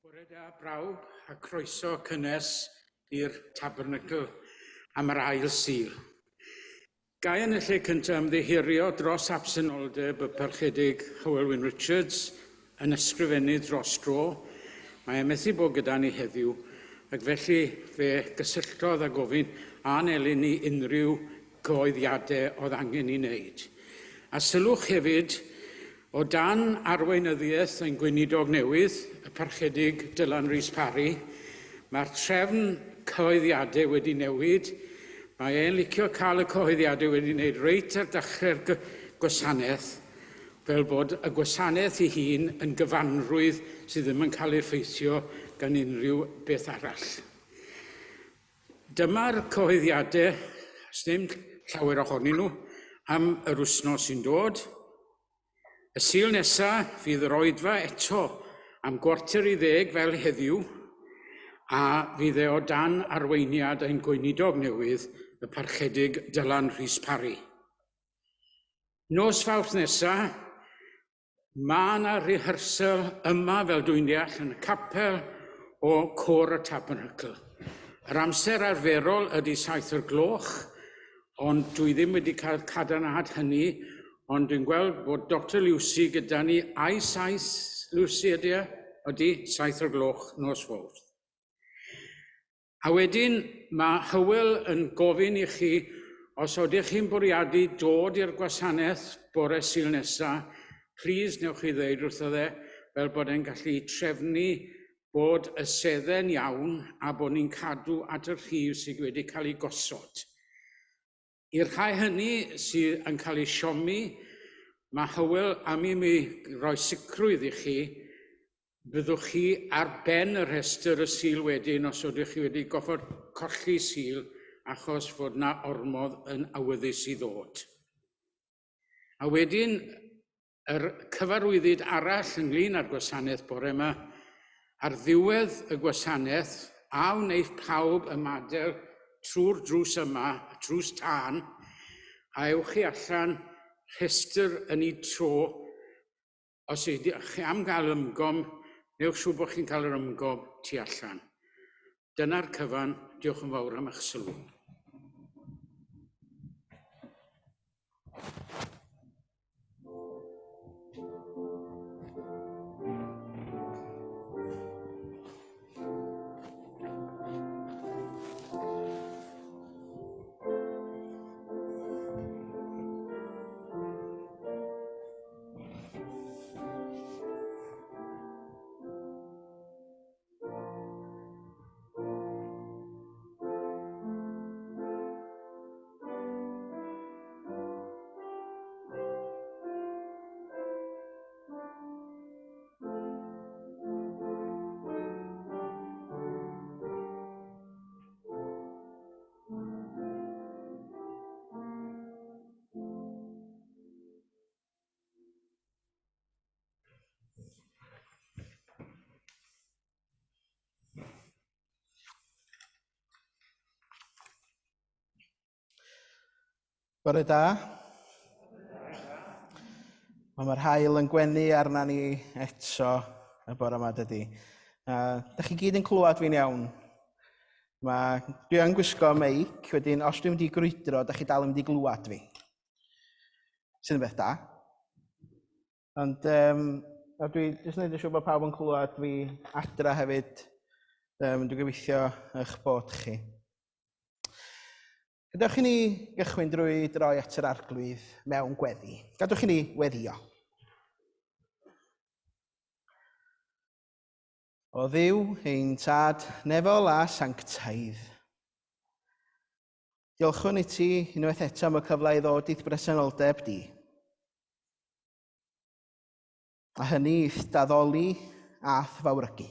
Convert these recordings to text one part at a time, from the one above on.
Bore da brawd a croeso cynnes i'r Tabernacl am yr ail Sul. Gai yn y lle cyntaf ymddiheuro dros absenoldeb y parchedig Hywel Richards yn ysgrifennu dros dro. Mae methu bod gyda ni heddiw, ac felly fe gysylltodd a gofyn a'n elyn ni unrhyw gyhoeddiadau oedd angen i wneud. A sylwch hefyd, o dan arweinyddiaeth ein Gweinidog newydd, y Parchedig Dylan Rhys Parry, mae'r trefn cyhoeddiadau wedi newid. Mae e'n licio cael y cyhoeddiadau wedi wneud reit ar dechrau'r gwasanaeth, fel bod y gwasanaeth ei hun yn gyfanrwydd sydd ddim yn cael ei effeithio gan unrhyw beth arall. Dyma'r cyhoeddiadau, os ddim llawer ohonyn nhw, am yr wythnos sy'n dod. Y Sul nesaf fydd yr Oedfa eto am 9:45 fel heddiw, a fydd e o dan arweiniad ein Gweinidog newydd, y Parchedig Dylan Rhys Parry. Nos Fawrth nesaf, mae yna rehearsal yma fel dwi'n deall yn y Capel o Côr y Tabernacl. Yr amser arferol ydy 7:00, ond dwi ddim wedi cael cadarnhad hynny, ond dwi'n gweld bod Dr Lucy gyda ni ai 7 Lucy ydy e? Ydy 7:00 nos Fawrth. A wedyn mae Hywel yn gofyn i chi, os ydych chi'n bwriadu dod i'r gwasanaeth bore Sul nesaf, plis newch chi ddeud wrtho fe, fel bod e'n gallu trefnu bod y sedde'n iawn a bod ni'n cadw at yr rhif sydd wedi cael ei gosod. I'r rhai hynny sydd yn cael ei siomi, mae Hywel am i mi roi sicrwydd i chi, byddwch chi ar ben y rhestr y Sul wedyn os ydych chi wedi goffod colli Sul achos fod yna ormodd yn awyddus i ddod. A wedyn, yr cyfarwyddyd arall ynglyn â'r gwasanaeth bore yma, ar ddiwedd y gwasanaeth, a wneith pawb ymadael trwy'r drws yma, drws tân, a ewch chi allan rhestr yn ei tro. Os ydych chi am gael ymgom, newch siŵr bod chi'n cael yr ymgom tu allan. Dyna'r cyfan, diolch yn fawr am eich sylw. Bore da. Mae'r haul yn gwenu arna ni eto y bore yma dydy. Dych chi gyd yn clywed fi'n iawn? Dwi yn gwisgo meic, wedyn os dwi'n mynd i grwydro, dych chi dal yn mynd i glywed fi. Sy'n beth da. Ond dwi jyst yn gwneud yn siŵr bod pawb yn clywed fi adra hefyd. Dwi'n gobeithio eich bod chi. Gadewch i ni gychwyn drwy droi at yr arglwydd mewn gweddi. Gadewch i ni weddio. O Dduw, ein tad nefol a sanctaidd. Diolchwn I ti unwaith eto am y cyfle I ddod i'th bresenoldeb di. A hynny i'th daddoli a thfawrygu.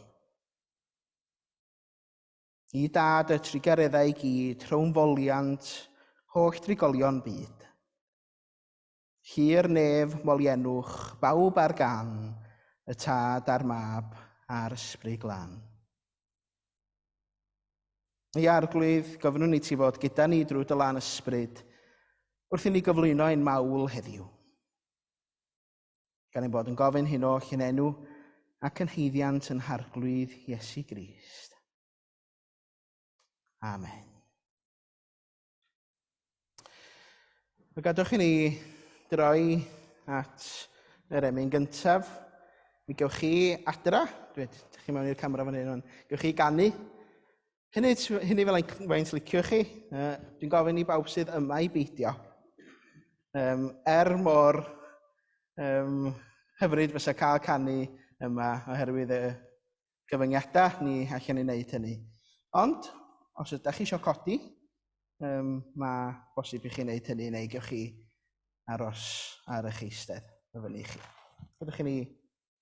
I dad y trigareddau I gyd rhwng foliant holl drigolion byd. Hir nef molienwch bawb ar gan, y tad a'r mab a'r ysbryd glân. Ei arglwydd, gofynwn I ti fod gyda ni drwy dy lan ysbryd wrth I ni gyflwyno ein mawl heddiw. Gan ein bod yn gofyn hyn oll yn enw ac yn haeddiant yn harglwydd Iesu Grist. Amen. Fe gadwch I ni droi at yr emyn gyntaf. Mi gewch chi adra, dych chi mewn i'r camera fan hyn, gewch chi ganu. Hynny fel ein faint liciwch chi. Dwi'n gofyn I bawb sydd yma I beidio. Mor hyfryd fysa cael canu yma oherwydd y gyfyngiadau ni allan I wneud hynny. Ond, os ydych chi eisiau codi, mae bosib I chi wneud hynny neu gewch chi aros ar eich eistedd o fyny chi. Byddwch chi ni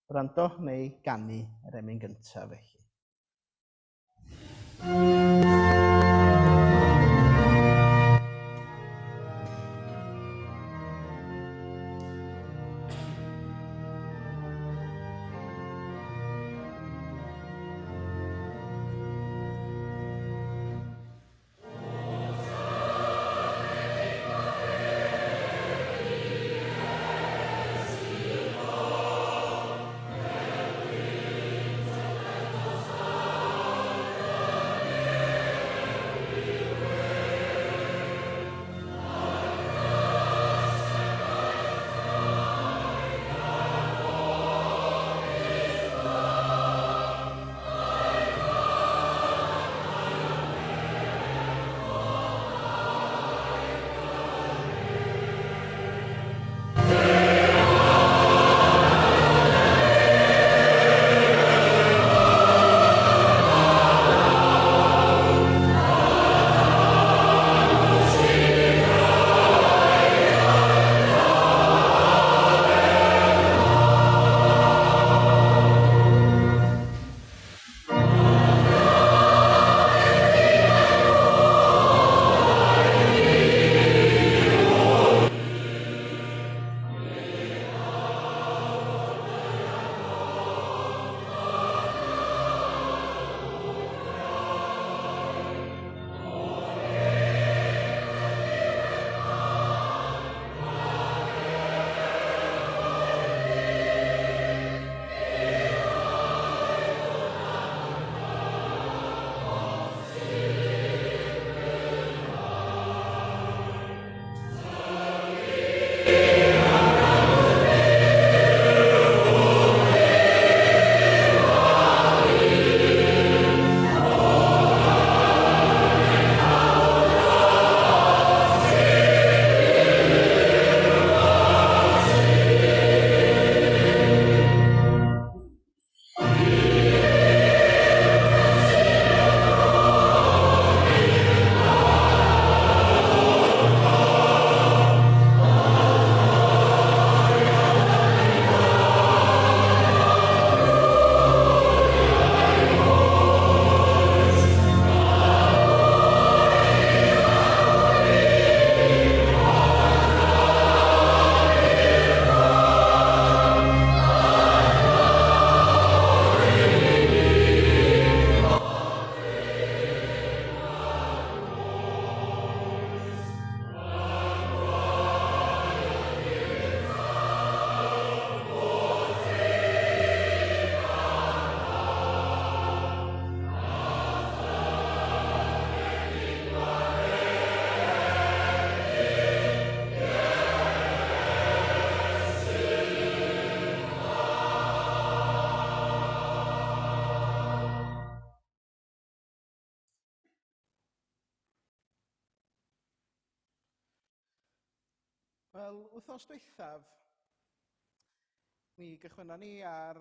rando neu ganu yr emyn gyntaf felly. Wel, wythnos dwythaf, mi gychwynnon ni ar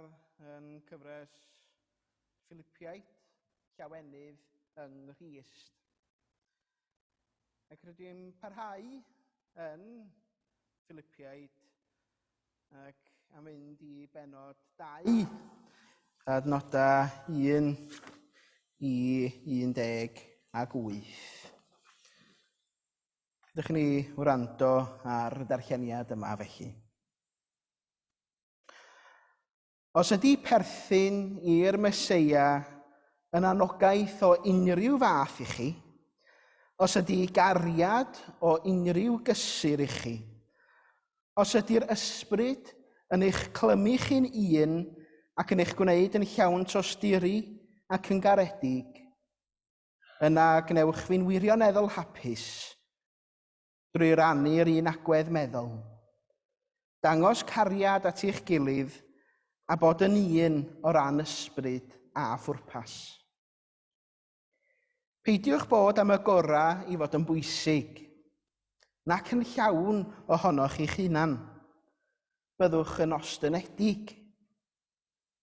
cyfres Philippiaid, Llawenydd yng Nghrist. Ac rydym ni'n parhau yn Philippiaid ac am mynd i benod 2, adnodau 1 i 18. Ydych ni wrando ar y darlleniad yma felly. Os ydy perthyn i'r Meseia yn anogaeth o unrhyw fath i chi, os ydy gariad o unrhyw gysur i chi, os ydy'r ysbryd yn eich clymu chi'n un ac yn eich gwneud yn llawn tosturi ac yn garedig, yna gnewch fi'n wirioneddol hapus drwy rannu'r un agwedd meddwl, dangos cariad at eich gilydd a bod yn un o ran ysbryd a phwrpas. Peidiwch bod am y gorau i fod yn bwysig, nac yn llawn ohonoch eich hunan. Byddwch yn ostynedig.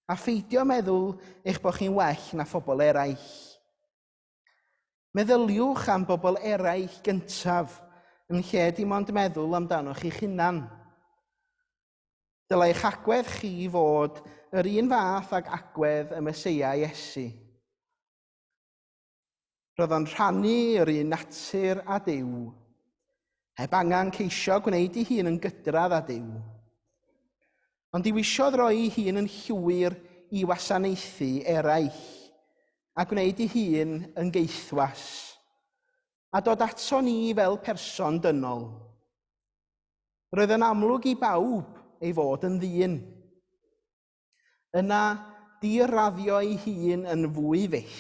A pheidio meddwl eich bod chi'n well na phobl eraill. Meddyliwch am bobl eraill gyntaf yn lle dim ond meddwl amdanoch eich hunan. Dylai eich agwedd chi fod yr un fath ag agwedd y Meseia Iesu. Roedd o'n rhannu yr un natur â Duw, heb angen ceisio gwneud ei hun yn gydradd â Duw. Ond diwisiodd roi ei hun yn llwyr i wasanaethu eraill, a gwneud ei hun yn geithwas, a dod ato ni fel person dynol. Roedd yn amlwg i bawb ei fod yn ddyn. Yna diraddio ei hun yn fwy fyth,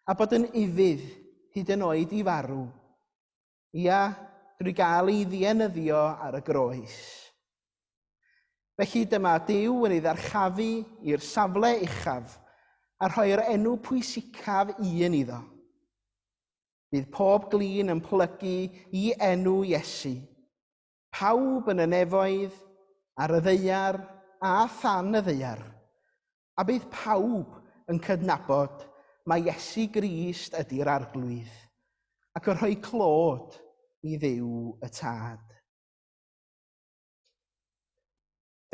a bod yn ifydd hyd yn oed i farw. Ia, drwy gael ei ddienyddio ar y groes. Felly dyma Duw yn ei ddarchafu i'r safle uchaf a rhoi'r enw pwysicaf un iddo. Bydd pob glin yn plygu i enw Iesu. Pawb yn y nefoedd, ar y ddaear a than y ddaear, a bydd pawb yn cydnabod mae Iesu Grist ydy'r arglwydd, ac yn rhoi clod i Dduw y Tad.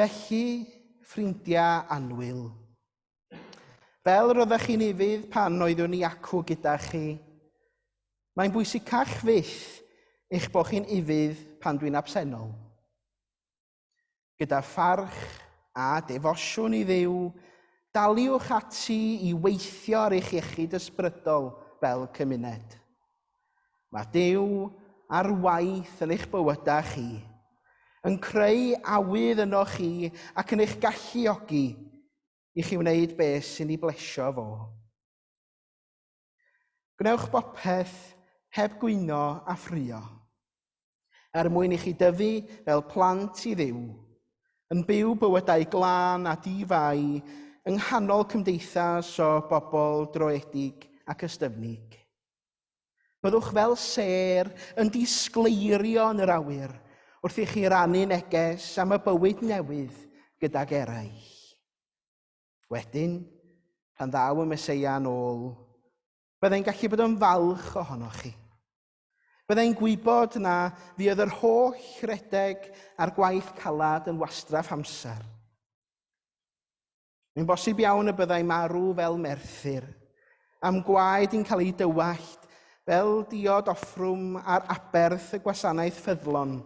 Felly, ffrindiau annwyl, fel roeddech chi'n ifydd pan oeddwn ni acw gyda chi, mae'n bwysicach fyth eich bod chi'n ifydd pan dwi'n absennol. Gyda pharch a defosiwn i Dduw, daliwch ati i weithio ar eich iechyd ysbrydol fel cymuned. Mae Duw ar waith yn eich bywydau chi, yn creu awydd yno chi ac yn eich galluogi i chi wneud beth sy'n ei blesio fo. Gwnewch bopeth heb gwyno a ffrio, mwyn i chi dyfu fel plant i Dduw, yn byw bywydau glân a di-fai yng nghanol cymdeithas o bobl droedig ac ystyfnig. Byddwch fel ser yn disgleirio yn yr awyr wrth i chi rannu neges am y bywyd newydd gydag eraill. Wedyn, pan ddaw y Meseia yn ôl, byddai'n gallu bod yn falch ohonoch chi. Byddai'n gwybod na fydd yr holl rhedeg a'r gwaith calad yn wastraff amser. Mae'n bosib iawn y byddai marw fel Merthyr, am gwaed yn cael ei dywallt fel diod offrwm ar aberth y gwasanaeth ffyddlon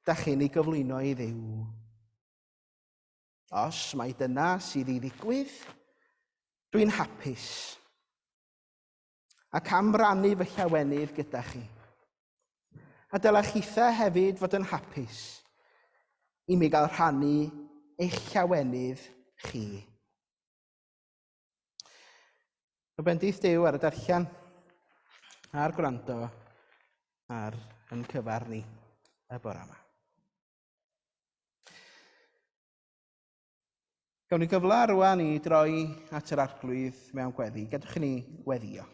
dach chi'n ei gyflwyno i Dduw. Os mai dyna sydd i ddigwydd, dwi'n hapus, ac am rannu fy llawenydd gyda chi. A dylech chitha hefyd fod yn hapus i mi gael rhannu eich llawenydd chi. Y bendith Duw ar y darllian a'r gwrando ar yn cyfarni y bore yma. Gawn ni gyfle rŵan i droi at yr arglwydd mewn gweddi. Gadwch ni weddio.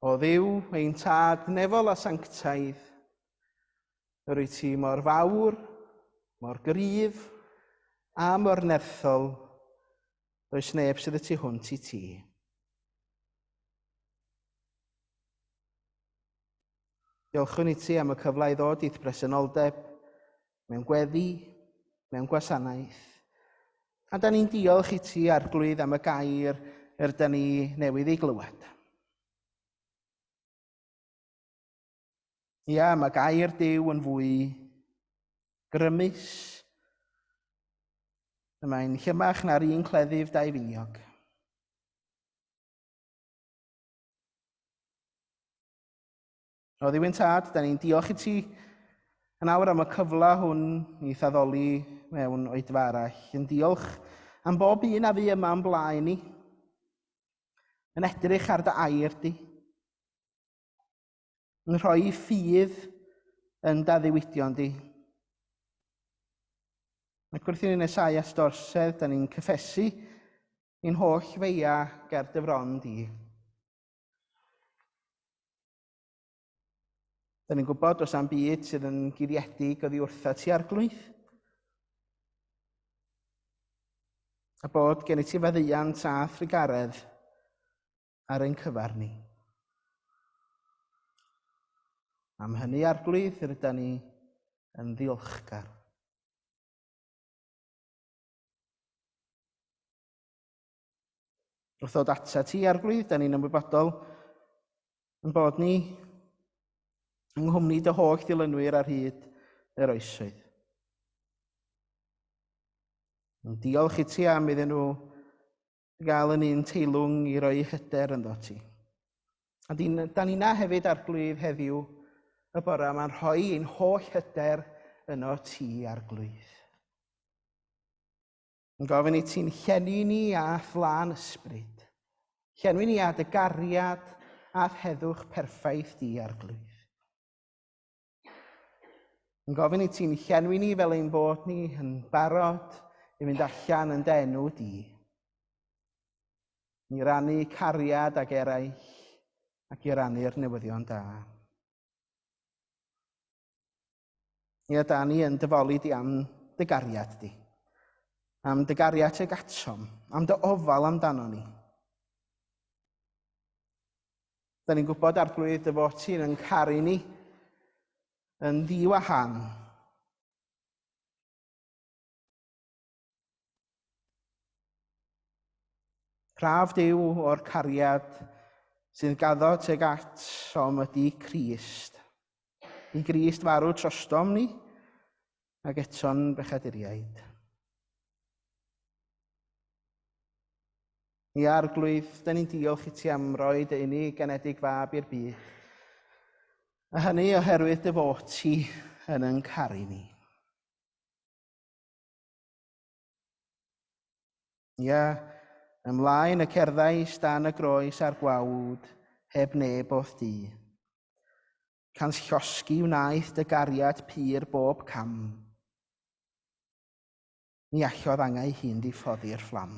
O Dduw, ein Tad nefol a sanctaidd, yr wyt ti mor fawr mor gryf a mor nerthol, does neb sydd y tu hwnt i ti. Diolchwn i ti am y cyfle i ddod i'th bresenoldeb mewn gweddi, mewn gwasanaeth. A da ni'n diolch i ti, Arglwydd, am y gair da ni newydd ei glywed. Ia, mae gair Duw yn fwy grymus. Mae'n llymach na'r un cleddyf dau finiog. O Dduw Tad, da ni'n diolch i ti yn awr am y cyfle hwn i ddaddoli mewn oedfa arall. Yn diolch am bob un a fi yma yn blaen ni, yn edrych ar dy air di, yn rhoi ffydd yn dy ddiwydion di. Ac wrth i ni'n Esaias dorsedd, da ni'n cyffesu i'n holl feia ger dy fron di. Da ni'n gwybod os am byd sydd yn guddiedig oddi wrtha ti, Arglwydd. A bod gen i ti faddeuant a thrigaredd ar ein cyfar ni. Am hynny, Arglwydd, rydyn ni yn ddiolchgar. Wrth ddod ata ti, Arglwydd, da ni'n ymwybodol yn bod ni yng nghwmni dy holl ddilynwyr ar hyd yr oesoedd. Yn diolch i ti am iddyn nhw gael yn un teilwng i roi hyder ynddo ti. A da ni'na hefyd, Arglwydd, heddiw y bore yma'n rhoi ein holl hyder yno ti, Arglwydd. Yn gofyn i ti'n llenwi ni a phlan ysbryd. Llenwi ni a dy gariad a heddwch perffaith di, Arglwydd. Yn gofyn i ti'n llenwi ni fel ein bod ni yn barod i fynd allan yn dy enw di. I rannu cariad ag eraill ac i rannu'r newyddion da. Ia, da ni yn dyfoli di am dy gariad di. Am dy gariad ag atom, am dy ofal amdano ni. Da ni'n gwybod, Arglwydd, dy fod ti'n yn caru ni yn ddiwahan. Praf Duw o'r cariad sy'n gaddo tuag at ydy Crist. I Grist farw trostom ni ac eto'n bechaduriaid. Ni, Arglwydd, da ni'n diolch i ti am roi dy unig genedig fab i'r byd. A hynny oherwydd dy fod ti yn ein caru ni. Ia, ymlaen y cerddais dan y groes a'r gwawd, heb neb o'th di. Cans llosgi wnaeth dy gariad pur bob cam. Ni allodd angau hun diffoddi'r fflam.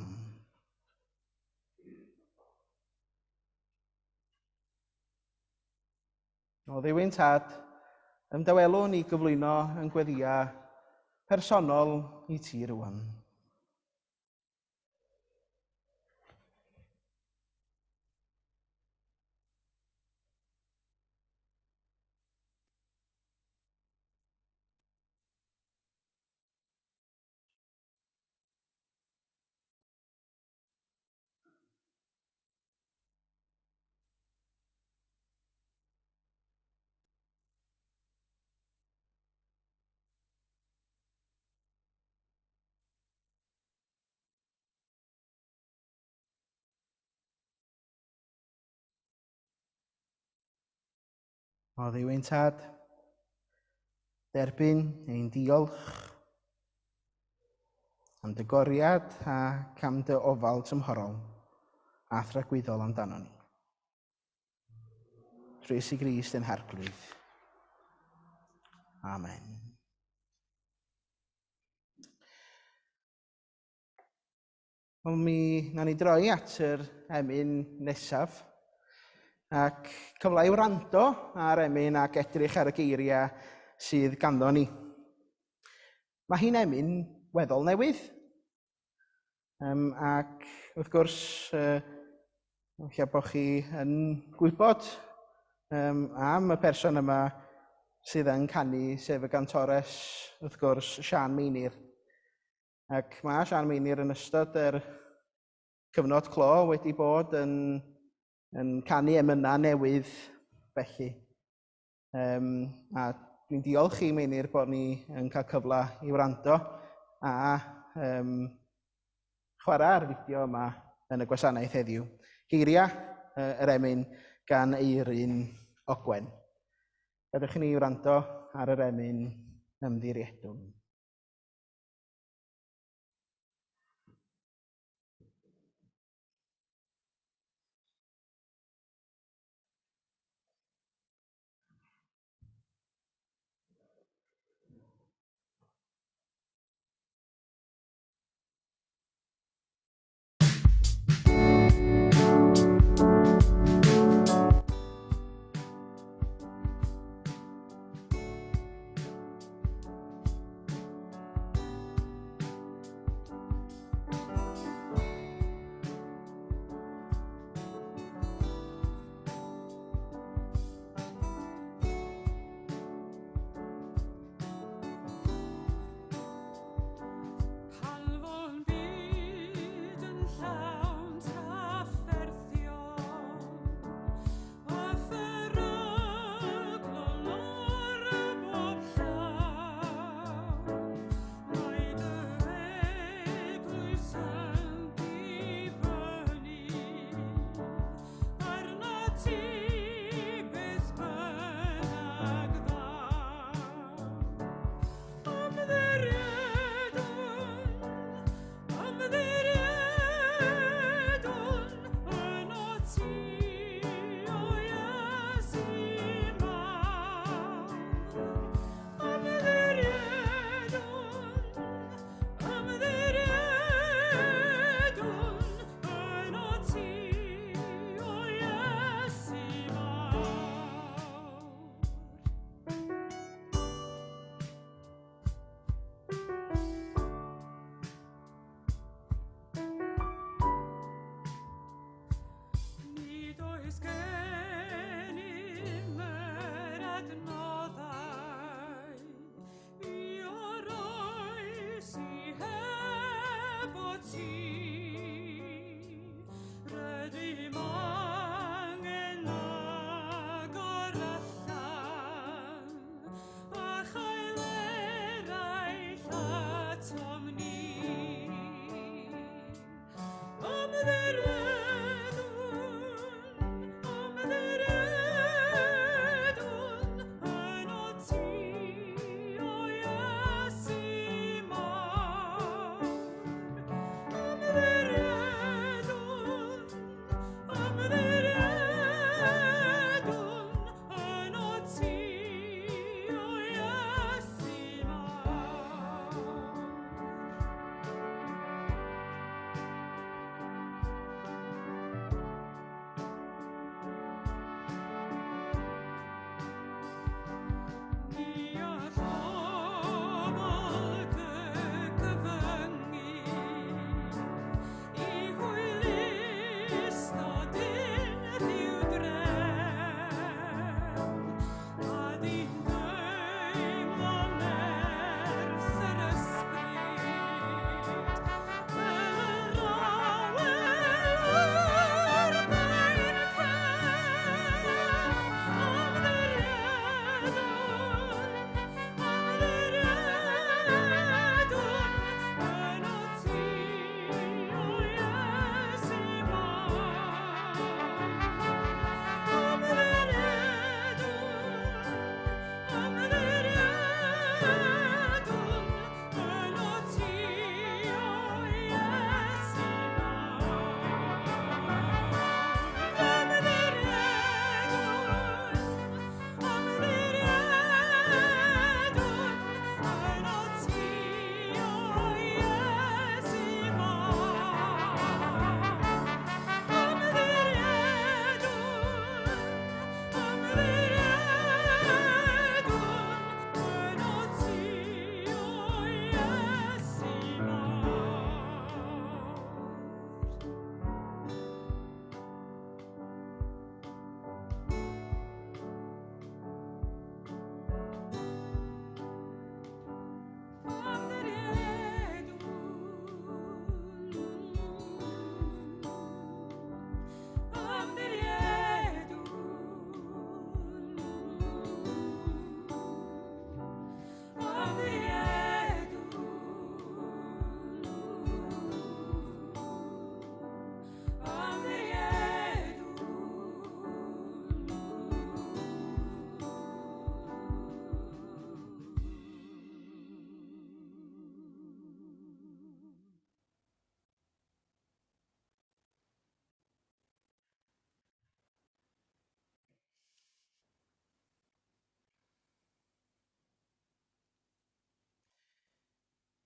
O Dduw Tad, ymdawelwn i gyflwyno yn gweddiau personol i ti rŵan. O Dduw Tad, derbyn ein diolch am dy goriad ac am dy ofal tymhorol a thragwyddol amdano ni. Trwy Iesu Grist yn Arglwydd. Amen. Wel, na ni droi at yr emyn nesaf ac cyfle i wrando ar emyn ac edrych ar y geiriau sydd ganddo ni. Mae hi'n emyn weddol newydd. Ac wrth gwrs, lle bod chi yn gwybod am y person yma sydd yn canu, sef y gantores, wrth gwrs, Sian Meinir. Ac mae Sian Meinir yn ystod yr cyfnod clo wedi bod yn canu emynau newydd felly. A dwi'n diolch i Meinir bod ni yn cael cyfle i wrando a chwarae ar fideo yma yn y gwasanaeth heddiw. Geiriau yr emyn gan Eirin Ogwen. Gadewch i ni wrando ar yr emyn ymddiriedwn.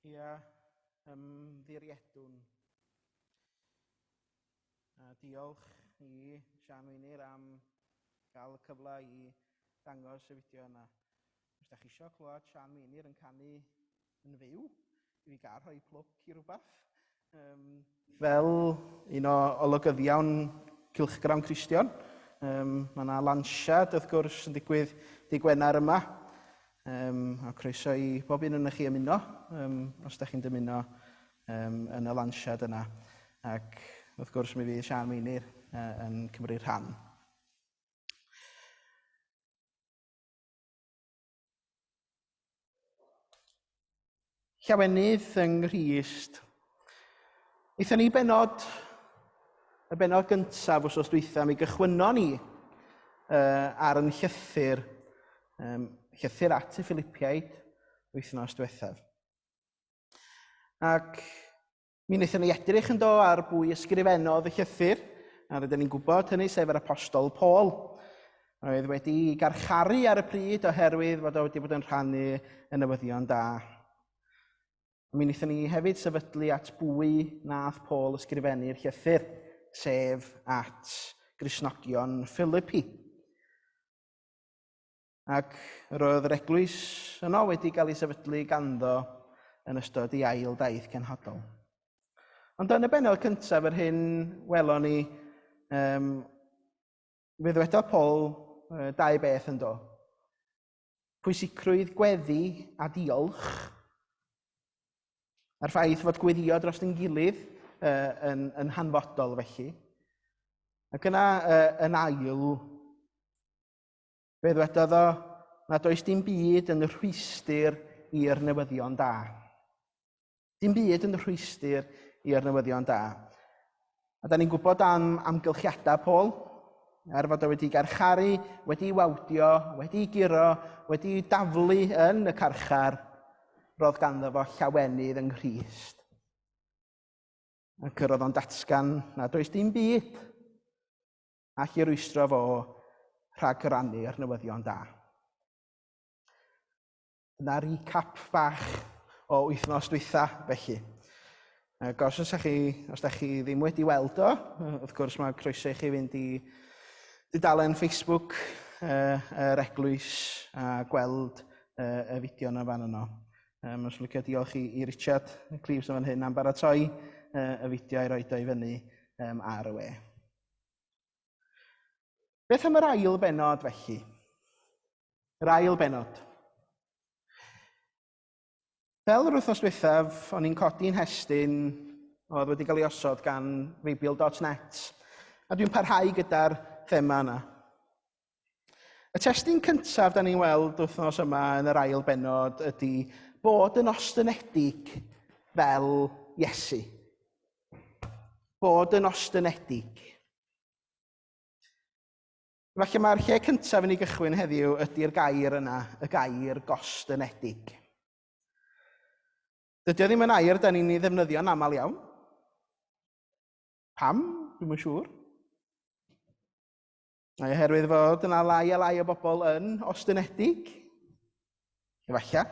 Ia, ymddiriedwn. Diolch i Sianwynir am gael y cyfle i ddangos y fideo yna. Os ydych chi eisiau clywed Sianwynir yn canu yn fyw, i fi gael rhoi plwc i rhywbeth. Fel un o olygyddion cylchgrawn Cristion, mae yna lansiad wrth gwrs yn digwydd dydd Gwener yma. A croeso i bob un yn chi ymuno, os ydych chi'n dymuno yn y lansiad yna. Ac wrth gwrs mi fydd Sianwynir yn cymryd rhan. Llawenydd yng Nghrist. Eithon ni y benod gyntaf wsos dwytha, mi gychwynnon ni ar yn llythyr at y Philippiaid wythnos diwethaf. Ac mi wnaethon ni edrych yn do ar bwy ysgrifennodd y llythyr, a rydyn ni'n gwybod hynny sef yr apostol Paul. Oedd wedi garcharu ar y pryd oherwydd fod o wedi bod yn rhannu y newyddion da. Mi wnaethon ni hefyd sefydlu at bwy nath Paul ysgrifennu'r llythyr, sef at Gristnogion Philippi. Ac roedd yr eglwys yno wedi cael ei sefydlu ganddo yn ystod ei ail daith cenhedol. Ond yn y benod cyntaf yr hyn welon ni, fe ddwedodd Paul dau beth yn do. Pwysigrwydd gweddi a diolch, a'r ffaith fod gweddio dros ein gilydd yn hanfodol felly. Ac yna yn ail, fe ddwedodd o nad oes dim byd yn rhwystyr i'r newyddion da. Dim byd yn rhwystyr i'r newyddion da. A da ni'n gwybod am amgylchiadau Paul, fod o wedi garcharu, wedi wawdio, wedi giro, wedi daflu yn y carchar, roedd ganddo fo llawenydd yng Nghrist. Ac roedd o'n datgan nad oes dim byd all i rwystro fo rhag rannu'r newyddion da. Dyna recap bach o wythnos dwytha felly. Ac os ydych chi ddim wedi weld o, wrth gwrs mae croeso i chi fynd i dudalen Facebook yr eglwys a gweld y fideo yna fan yno. Os licio diolch i Richard Cleves yn fan hyn am baratoi y fideo i roed o i fyny ar y we. Beth am yr ail benod felly? Yr ail benod. Fel yr wythnos diwethaf, o'n i'n codi'n hestyn oedd wedi cael ei osod gan Bible.net, a dwi'n parhau gyda'r thema yna. Y testun cyntaf da ni'n weld wythnos yma yn yr ail benod ydy bod yn ostynedig fel Iesu. Bod yn ostynedig. Felly mae'r lle cyntaf yn ei gychwyn heddiw ydy'r gair yna, y gair gostynedig. Dydy o ddim yn air da ni'n ei ddefnyddio'n aml iawn. Pam? Dwi'n yn siŵr. Oherwydd fod yna lai a lai o bobl yn ostynedig. Efallai.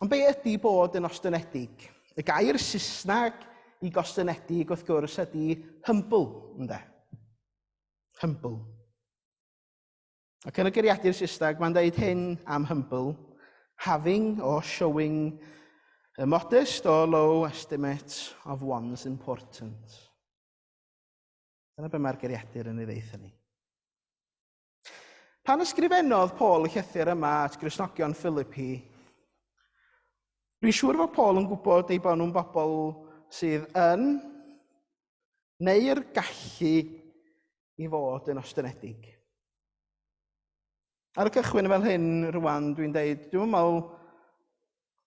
Ond be ydy bod yn ostynedig? Y gair Saesneg i gostynedig wrth gwrs ydy humble, ynde? Humble. Ac yn y geiriadur Saesneg mae'n dweud hyn am humble, having or showing a modest or low estimate of one's importance. Dyna be mae'r geiriadur yn ei ddeutho ni. Pan ysgrifennodd Paul y llythyr yma at Gristnogion Philippi, dwi'n siŵr fod Paul yn gwybod ei bod nhw'n bobl sydd yn neu'r gallu i fod yn ostynedig. Ar y cychwyn fel hyn rŵan, dwi'n dweud, dwi'n meddwl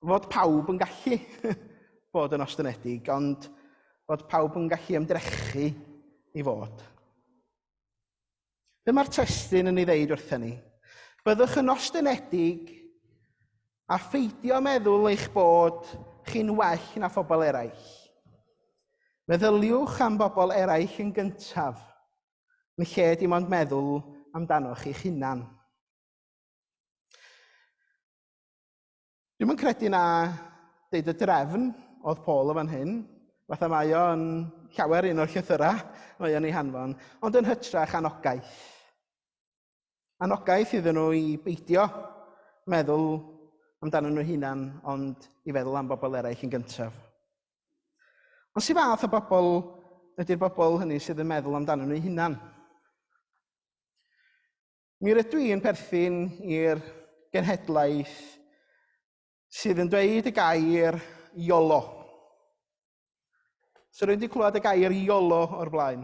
fod pawb yn gallu bod yn ostynedig, ond fod pawb yn gallu ymdrechu i fod. Be mae'r testun yn ei ddeud wrthyn ni? Byddwch yn ostynedig a pheidio meddwl eich bod chi'n well na phobl eraill. Meddyliwch am bobl eraill yn gyntaf, yn lle dim ond meddwl amdanoch eich hunan. Dwi'n yn credu na deud y drefn oedd Paul o fan hyn, fatha mae o'n llawer un o'r llythyrau, mae o'n ei hanfon, ond yn hytrach anogaeth. Anogaeth iddyn nhw i beidio meddwl amdano nhw hunan, ond i feddwl am bobl eraill yn gyntaf. Ond sy'n fath o bobl ydy'r bobl hynny sydd yn meddwl amdano nhw hunan? Mi rydw i'n perthyn i'r genhedlaeth sydd yn dweud y gair iolo. So rwy'n wedi clywed y gair iolo o'r blaen.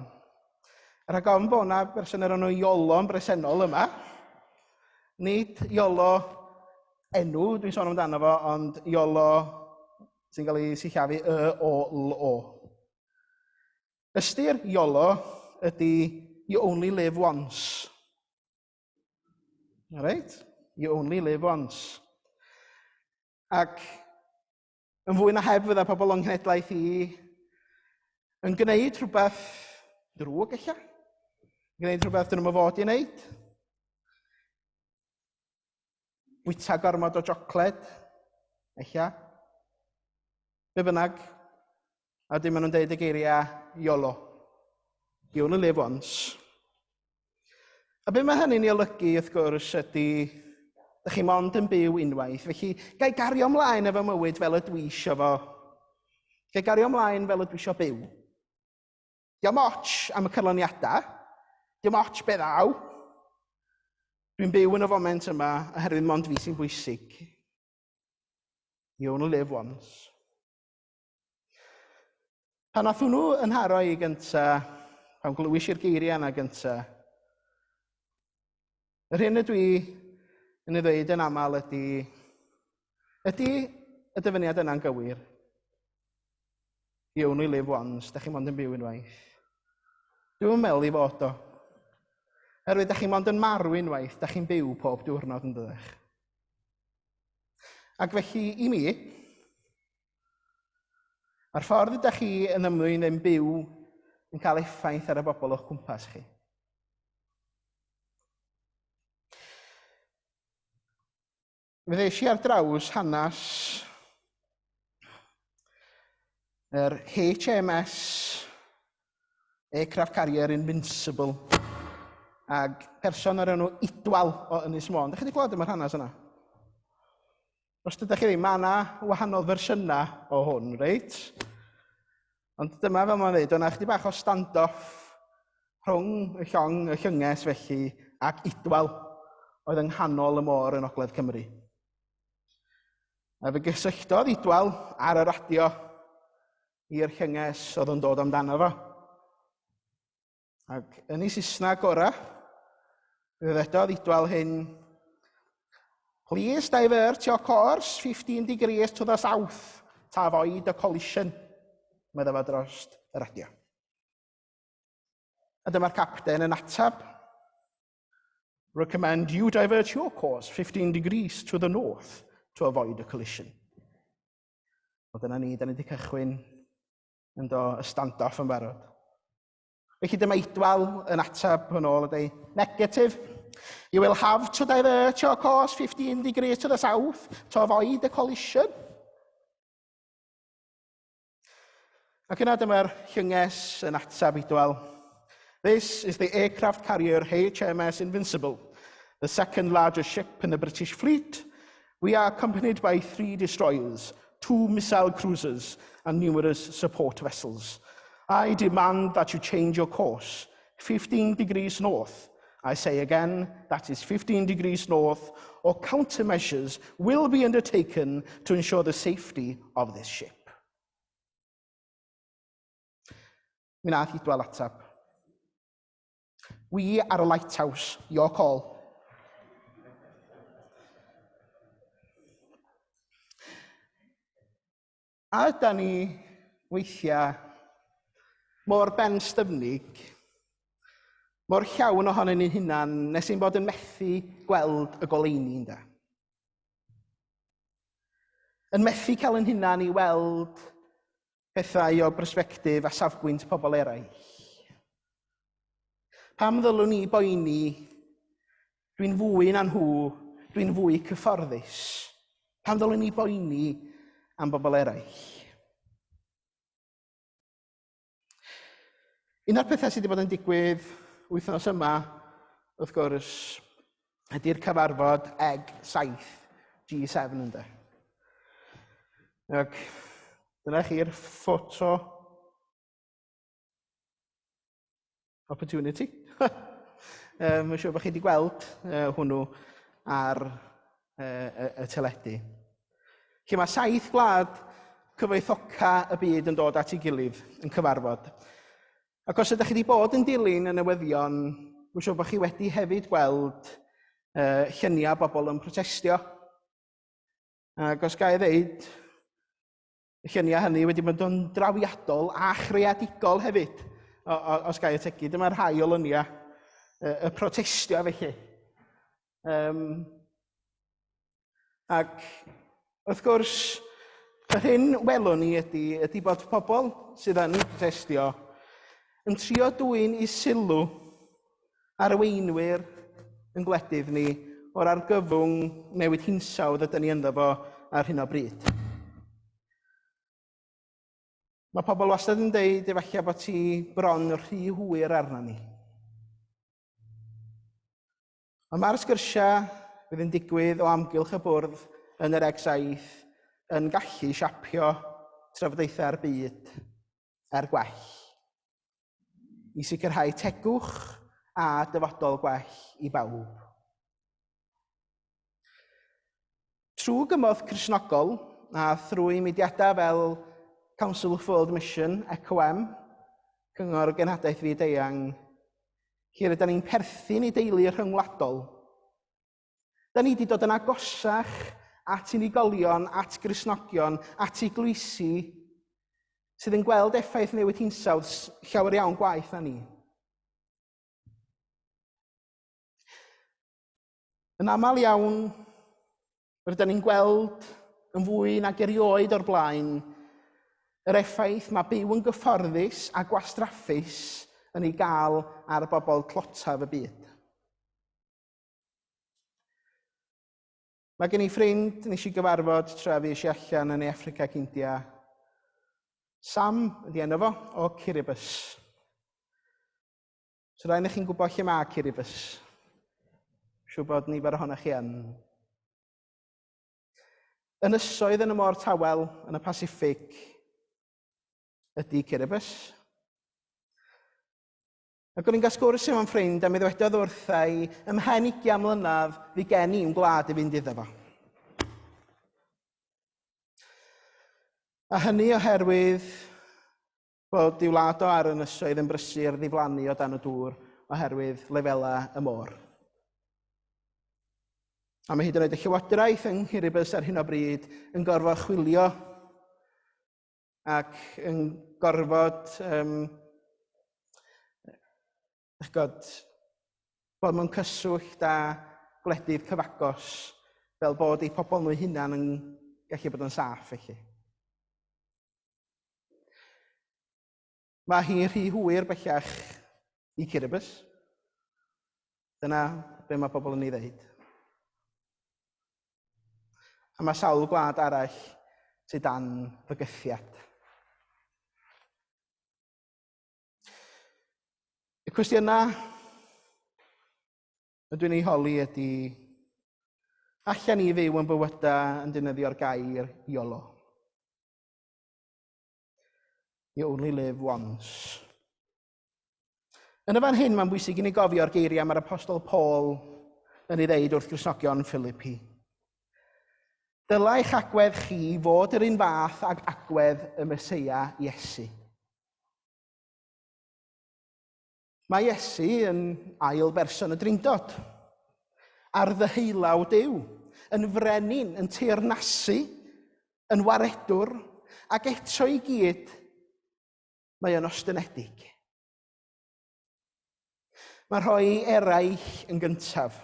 Rhag ofn bod yna berson yr enw iolo yn bresennol yma. Nid iolo enw dwi'n sôn amdano fo, ond iolo sy'n cael ei sillafu Y-O-L-O. Ystyr iolo ydy you only live once. Alright? You only live once. Ac yn fwy na heb fydda pobl o'n nghenedlaeth i yn gwneud rhywbeth drwg eich. Gwneud rhywbeth dyn nhw'n fod i wneud. Bwyta gormod o siocled, eich. Be bynnag. A dim maen nhw'n deud y geiriau iolo. You only live once. A be mae hynny'n ei olygu, wrth gwrs, ydy ydych chi mond yn byw unwaith. Felly, gai gario ymlaen efo mywyd fel ydw i isio fo. Gai gario ymlaen fel ydw i isio byw. Diolch moch am y canlyniadau. Diolch moch be ddaw. Dwi'n byw yn y foment yma oherwydd mond fi sy'n bwysig. You only live once. Pan nath hwnnw yn haro i gynta, pan glywys i'r geiriau yna gynta, yr hyn ydw i yn ei ddweud yn aml ydy y dyfyniad yna'n gywir. You only live once, da chi mond yn byw unwaith. Dwi'n meddwl i fod o. Herwydd da chi mond yn marw unwaith, da chi'n byw pob diwrnod yn dydych. Ac felly i mi, mae'r ffordd ydych chi yn ymwneud yn byw yn cael effaith ar y bobl o'ch cwmpas chi. Fe ddeis i ar draws hanes yr HMS Aircraft Carrier Invincible ag person o'r enw Idwal o Ynys Môn. Dych chi wedi gweld am yr hanes yna? Os ydych chi ddim, mae yna wahanol fersiynau o hwn, reit? Ond dyma fel mae'n dweud, o'na chydig bach o stand-off rhwng y llong, y llynges felly, ac Idwal oedd yng nghanol y môr yn Ogledd Cymru. A fe gysylltodd Idwal ar y radio i'r llynges oedd yn dod amdano fo. Ac yn ei Saesneg ora, fe ddedodd Idwal hyn, Please divert your course 15 degrees to the south to avoid a collision. Medda fo dros y radio. A dyma'r capten yn atab. Recommend you divert your course 15 degrees to the north to avoid a collision. O dyna ni, da ni wedi cychwyn yn do y stand-off yn barod. Felly dyma Idwal yn atab yn ôl a dweud, negative. You will have to divert your course 15 degrees to the south to avoid a collision. Ac yna dyma'r llynges yn atab Idwal. This is the aircraft carrier HMS Invincible, the second largest ship in the British fleet. We are accompanied by 3 destroyers, 2 missile cruisers, and numerous support vessels. I demand that you change your course, 15 degrees north. I say again, that is 15 degrees north, or countermeasures will be undertaken to ensure the safety of this ship. Mi nath Idwal atab. We are a lighthouse, your call. A yda ni weithiau mor benstyfnig, mor llawn ohonyn ni'n hunan nes i'n bod yn methu gweld y goleuni ynda. Yn methu cael yn hunan i weld pethau o bersbectif a safbwynt pobl eraill. Pam ddylwn ni boeni, dwi'n fwy na nhw, dwi'n fwy cyfforddus. Pam ddylwn ni boeni am bobl eraill? Un o'r pethau sydd wedi bod yn digwydd wythnos yma, wrth gwrs, ydy'r cyfarfod Eg-7 G7 ynde. Ac dyna chi'r ffoto opportunity. Mae'n siŵr bod chi wedi gweld hwnnw ar y teledu. Lle mae 7 gwlad cyfoethoca y byd yn dod at ei gilydd yn cyfarfod. Ac os ydych chi wedi bod yn dilyn y newyddion, mae'n siŵr bod chi wedi hefyd gweld lluniau bobl yn protestio. Ac os ga i ddeud, y lluniau hynny wedi bod yn drawiadol a chreadigol hefyd, os ga i ategu. Dyma rhai o luniau y protestio felly. Ac wrth gwrs, yr hyn welwn ni ydy bod pobl sydd yn protestio yn trio dwyn I sylw arweinwyr yn gwledydd ni o'r argyfwng newid hinsawdd ydyn ni ynddo fo ar hyn o bryd. Mae pobl wastad yn deud efallai bod ti bron rhy hwyr arna ni. Ond mae'r sgyrsiau fydd yn digwydd o amgylch y bwrdd yn yr Eg-7 yn gallu siapio trafodaethau'r byd gwell. I sicrhau tegwch a dyfodol gwell I bawb. Trwy gymoedd Cristnogol a thrwy mudiadau fel Council of World Mission, ECOM, Cyngor Genhadaeth Fyd-eang, lle rydyn ni'n perthyn I deulu rhyngwladol. Da ni wedi dod yn agosach at unigolion, at Gristnogion, at eglwysi, sydd yn gweld effaith newid hinsawdd llawer iawn gwaith na ni. Yn aml iawn, rydyn ni'n gweld yn fwy nag erioed o'r blaen yr effaith mae byw yn gyfforddus a gwastraffus yn ei gael ar bobl clotaf y byd. Mae gen I ffrind nes I gyfarfod tra fi eisiau allan yn Affrica ac India. Sam ydi enw fo o Kiribati. So rhaid I chi'n gwybod lle mae Kiribati. Siŵr bod nifer ohonoch chi yn. Ynysoedd yn y Môr Tawel yn y Pasiffic ydi Kiribati. Ac o'n i'n gael sgwrs efo'n ffrind a mi ddwedodd wrthai ymhen 20 mlynedd fi gen I'n gwlad I fynd iddo fo. A hynny oherwydd bod I wlad o ar ynysoedd yn brysur ddiflannu o dan y dŵr oherwydd lefelau y môr. A mae hyd yn oed y llywodraeth yng Kiribati ar hyn o bryd yn gorfod chwilio ac yn gorfod bod mewn cyswllt â gwledydd cyfagos fel bod eu pobl nhw hunain yn gallu bod yn saff felly. Mae hi rhy hwyr bellach I Kiribati. Dyna be mae pobl yn ei ddeud. A mae sawl gwlad arall sydd dan fygythiad. Y cwestiynau ydw i'n ei holi ydy allan ni fyw yn bywydau yn defnyddio'r gair YOLO. You only live once. Yn y fan hyn mae'n bwysig I ni gofio'r geiriau mae'r apostol Paul yn ei ddeud wrth Gristnogion Philippi. Dylai'ch agwedd chi fod yr un fath ag agwedd y Meseia Iesu. Mae Iesu yn ail berson y drindod, ar ddyheulaw Duw, yn frenin, yn teyrnasu, yn waredwr, ac eto I gyd, mae o'n ostynedig. Mae rhoi eraill yn gyntaf.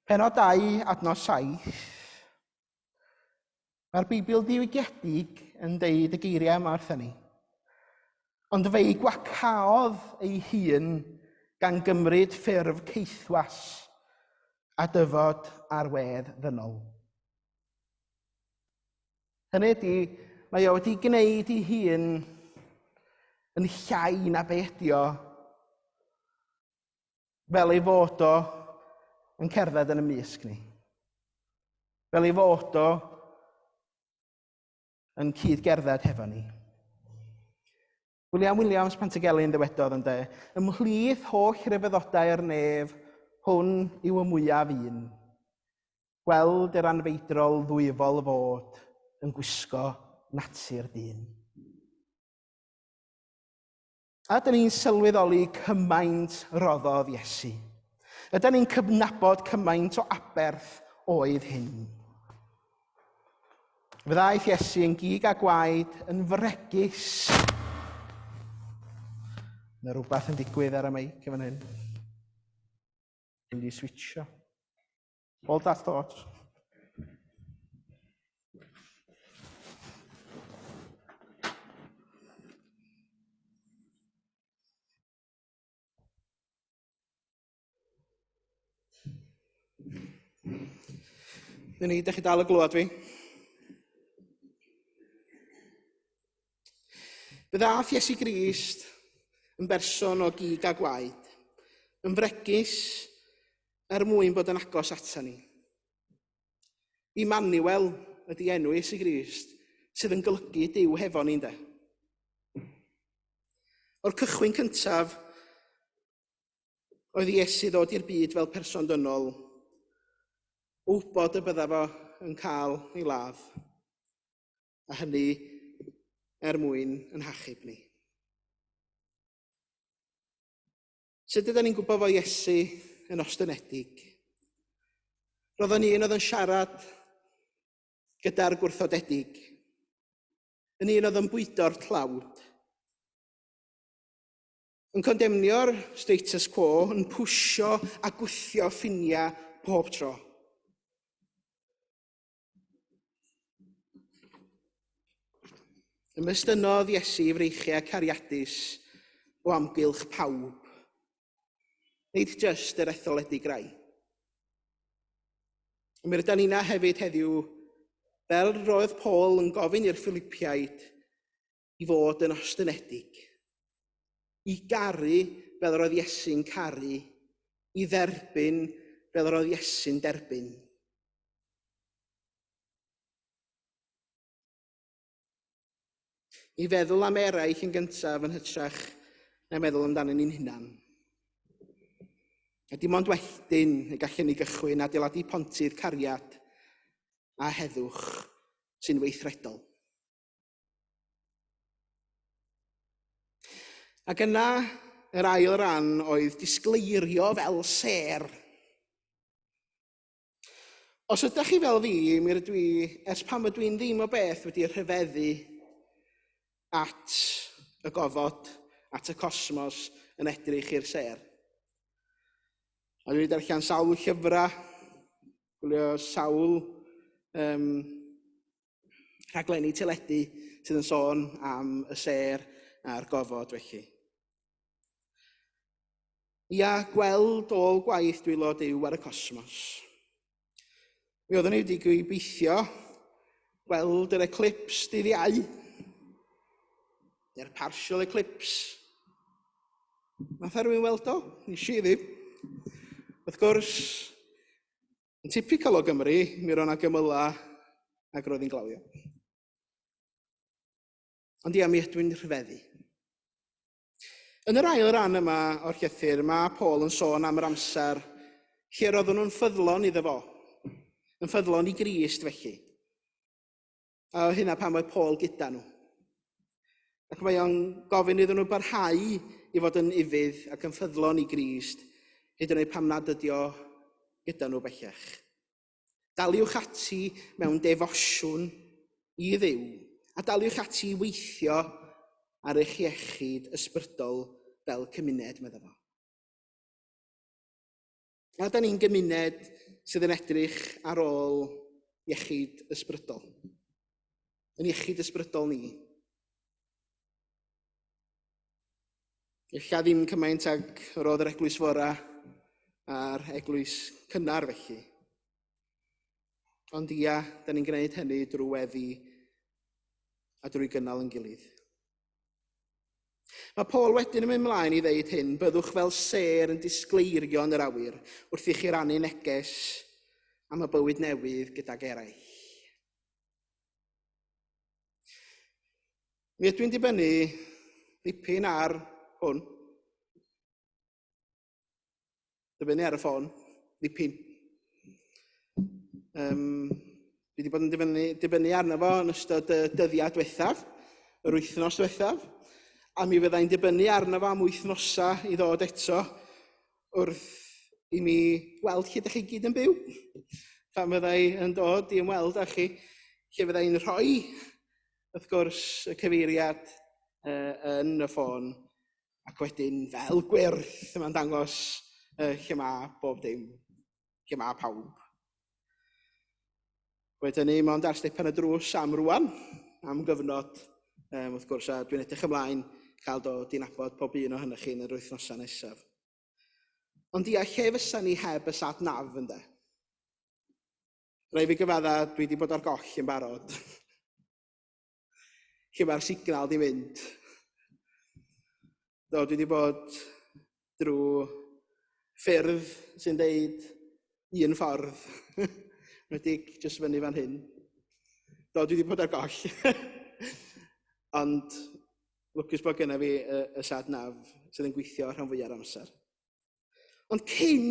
Pennod 2, adnod 7. Mae'r Bibl diwygiedig yn deud y geiriau yma wrthyn ni. Ond fe'i gwacaodd ei hun gan gymryd ffurf ceithwas a dyfod ar wedd ddynol. Hynny ydy, mae o wedi gwneud ei hun yn llai na be ydi o, fel ei fod o yn cerdded yn y mysg ni. Fel ei fod o yn cydgerdded hefo ni. Williams Pantygelyn dywedodd yn de, ymhlith holl rhyfeddodau ar nef, hwn yw y mwyaf un. Gweld yr anfeidrol ddwyfol fod yn gwisgo natur dyn. A dyn ni'n sylweddoli cymaint roddodd Iesu. Ydyn ni'n cydnabod cymaint o aberth oedd hyn. Fe ddaeth Iesu yn gig a gwaed yn fregus. Mae rhywbeth yn digwydd ar y meic yn fan hyn. Mynd i switcho. Hold that thought. Ydych chi dal y glwad fi? Fe ddaeth Iesu Grist yn berson o gig a gwaed, yn fregus mwyn bod yn agos ata ni. Emmanuel ydy enw Iesu Grist, sydd yn golygu Duw hefo ni'n de. O'r cychwyn cyntaf, oedd Iesu ddod i'r byd fel person dynol, o wybod y bydda fo yn cael ei ladd, a hynny mwyn yn hachub ni. Sut ydyn ni'n gwybod fo Iesu yn ostynedig? Roedd yn un oedd yn siarad gyda'r gwrthodedig. Yn un oedd yn bwydo'r tlawd. Yn condemnio'r status quo, yn pwysio a gwthio ffiniau pob tro. Ymystynodd Iesu freichiau cariadus o amgylch pawb. Nid jyst yr etholedig rai. Mi rydyn ni'na hefyd heddiw, fel roedd Paul yn gofyn i'r Philippiaid i fod yn ostynedig, i garu fel roedd Iesu'n caru, i dderbyn fel roedd Iesu'n derbyn. I feddwl am eraill yn gyntaf yn hytrach na meddwl amdano ni'n hunan. A dim ond wedyn y gallen ni gychwyn adeiladu pontydd cariad a heddwch sy'n weithredol. Ac yna, yr ail ran oedd disgleirio fel ser. Os ydych chi fel fi, mi rydw i, ers pan ydw i'n ddim o beth wedi rhyfeddu at y gofod, at y cosmos yn edrych i'r ser. A dwi wedi darllen sawl llyfrau, gwylio sawl rhaglenni teledu sydd yn sôn am y ser a'r gofod felly. Ia, gweld ôl gwaith dwylo Duw ar y cosmos. Mi oeddwn ni wedi gobeithio gweld yr eclips dydd Iau, neu'r partial eclipse. Nath rywun weld o? Nes i ddim. Wrth gwrs, yn typical o Gymru, mi roedd yna gymyla ac roedd hi'n glawio. Ond ia, mi ydw i'n rhyfeddu. Yn yr ail ran yma o'r llythyr, mae Paul yn sôn am yr amser lle roedden nhw'n ffyddlon iddo fo, yn ffyddlon i Grist felly. A hynna pan oedd Paul gyda nhw. Ac mae o'n gofyn iddyn nhw barhau i fod yn ifydd ac yn ffyddlon i Grist, hyd yn oed pam nad ydi o gyda nhw bellach. Daliwch ati mewn defosiwn i Dduw, a daliwch ati i weithio ar eich iechyd ysbrydol fel cymuned, medda fo. A da ni'n gymuned sydd yn edrych ar ôl iechyd ysbrydol. Yn iechyd ysbrydol ni. Ella ddim cymaint ag roedd yr eglwys fora a'r eglwys cynnar felly. Ond ia, da ni'n gwneud hynny drwy weddi a drwy gynnal yn gilydd. Mae Paul wedyn yn mynd ymlaen i ddeud hyn, byddwch fel ser yn disgleirio yn yr awyr wrth i chi rannu neges am y bywyd newydd gydag eraill. Mi ydw i'n dibynnu dipyn ar hwn. Dibynnu ar y ffôn, dipyn. Dwi wedi bod yn dibynnu arno fo yn ystod y dyddiad diwethaf, yr wythnos diwethaf, a mi fyddai'n dibynnu arno fo am wythnosa i ddod eto wrth i mi weld lle ydych chi gyd yn byw. Pan fyddai yn dod i ymweld â chi, lle fyddai'n rhoi, wrth gwrs, y cyfeiriad yn y ffôn, ac wedyn fel gwyrth mae'n dangos lle mae bob dim, lle mae pawb. Wedyn ni, mae'n darllen pen y drws am rŵan, am gyfnod, wrth gwrs, a dwi'n edrych ymlaen cael dod i nabod pob un o hynny chi yn yr wythnosau nesaf. Ond ia, lle fysa ni heb y sat naf ynde? Rai fi gyfadda, dwi wedi bod ar goll yn barod. Lle mae'r signal di fynd. Dwi wedi bod drwy ffyrdd sy'n deud un ffordd. Wedig, jyst fyny fan hyn. Dwi wedi bod ar goll. Ond, lwcus bod genna fi y sad naf sydd yn gweithio rhan fwyaf o'r amser. Ond cyn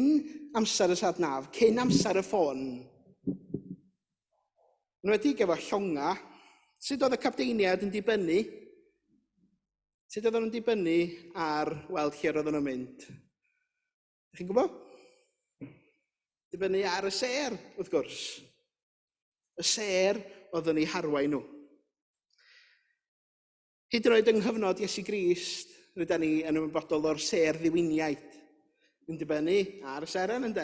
amser y sad naf, cyn amser y ffôn, yn wedig efo llonga, sut oedd y capdeiniad yn dibynnu? Sut oedd nhw'n dibynnu ar weld lle roedden nhw'n mynd? Ydych chi'n gwybod? Dibynnu ar y ser, wrth gwrs. Y ser oedd yn eu harwain nhw. Hyd yn oed yng nghyfnod Iesu Grist, rydyn ni yn ymwybodol o'r ser ddiwiniaid. Yn dibynnu ar y seren ynde,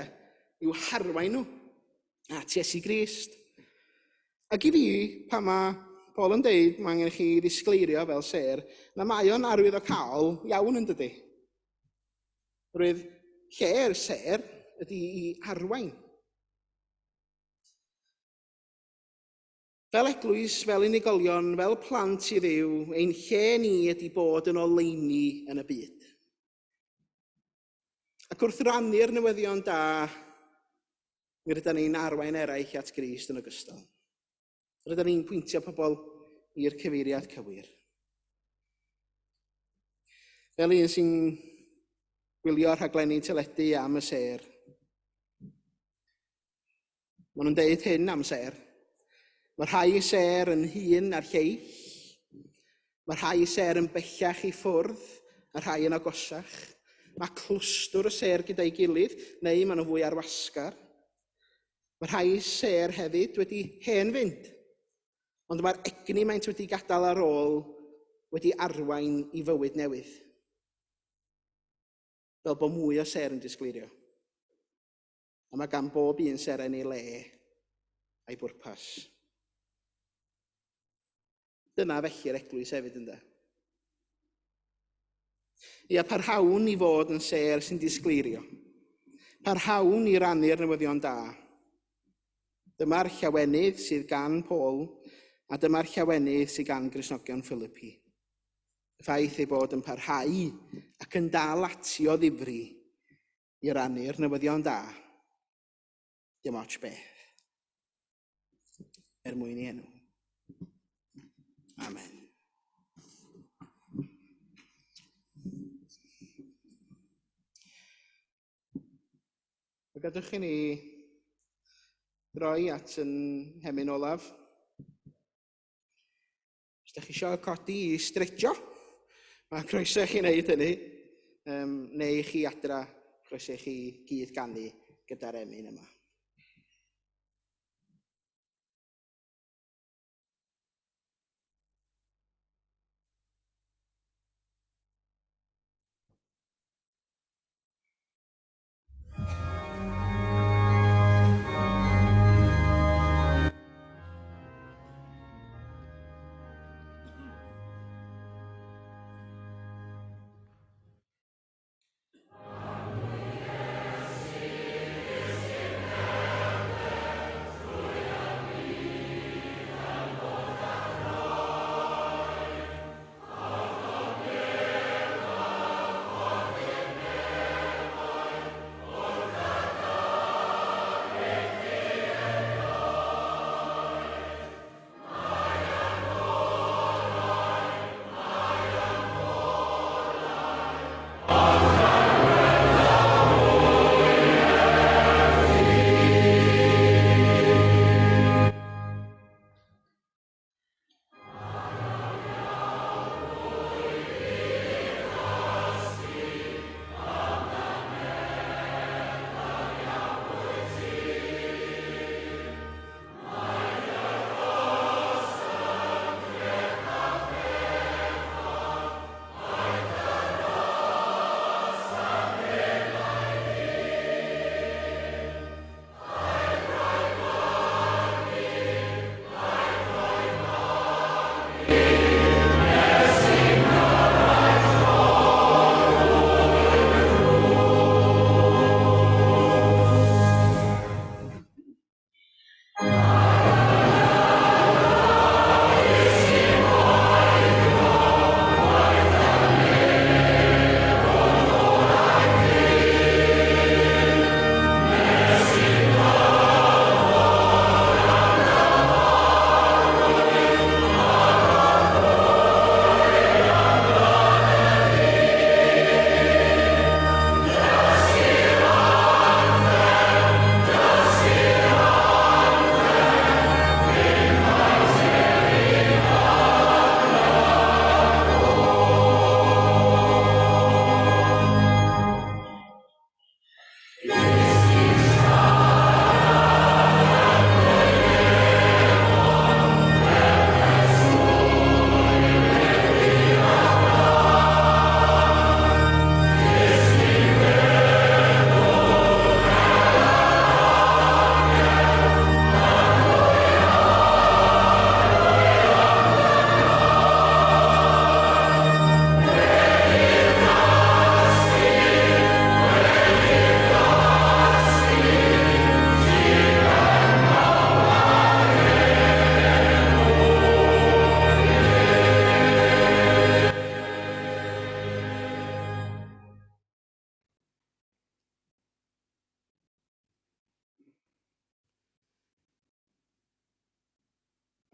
i'w harwain nhw at Iesu Grist. Ac i fi, pan mae Paul yn deud, mae angen chi ddisgleirio fel ser, na mae o'n arwydd o cael iawn yn dydy. Roedd lle'r ser ydy i arwain. Fel eglwys, fel unigolion, fel plant i Dduw, ein lle ni ydy bod yn oleini yn y byd. Ac wrth rannu'r newyddion da, mi rydyn ni'n arwain eraill at Grist yn ogystal. Rydyn ni'n pwyntio pobl i'r cyfeiriad cywir. Fel un sy'n gwylio rhaglenni teledu am y ser. Maen nhw'n deud hyn am ser. Mae rhai ser yn hyn ar lleill. Mae rhai ser yn bellach i ffwrdd, a rhai yn agosach. Mae clwstwr y ser gyda'i gilydd, neu maen nhw fwy ar wasgar. Mae rhai ser hefyd wedi hen fynd, ond mae'r egni maent wedi gadael ar ôl wedi arwain i fywyd newydd. Fel bod mwy o ser yn disgleirio. A mae gan bob un seren ei le a'i bwrpas. Dyna felly'r eglwys hefyd ynde. Ia, parhawn i fod yn ser sy'n disgleirio. Parhawn i rannu'r newyddion da. Dyma'r llawenydd sydd gan Paul, a dyma'r llawenydd sydd gan Gristnogion Philippi. Y ffaith ei bod yn parhau ac yn dal ati o ddifri i rannu'r newyddion da. Dim ots beth. Mwyn i enw. Amen. Fe gadwch chi ni droi at yn hemyn olaf. Os ydych chi eisiau codi i stretcho, mae croeso i chi wneud hynny, neu chi adra, croeso i chi gyd ganu gyda'r emyn yma.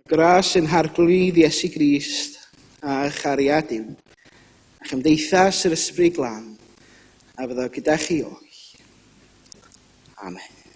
Gras yn harglwydd Iesu Grist a chariad Duw, a chymdeithas yr Ysbryd Glân, a fyddo gyda chi oll. Amen.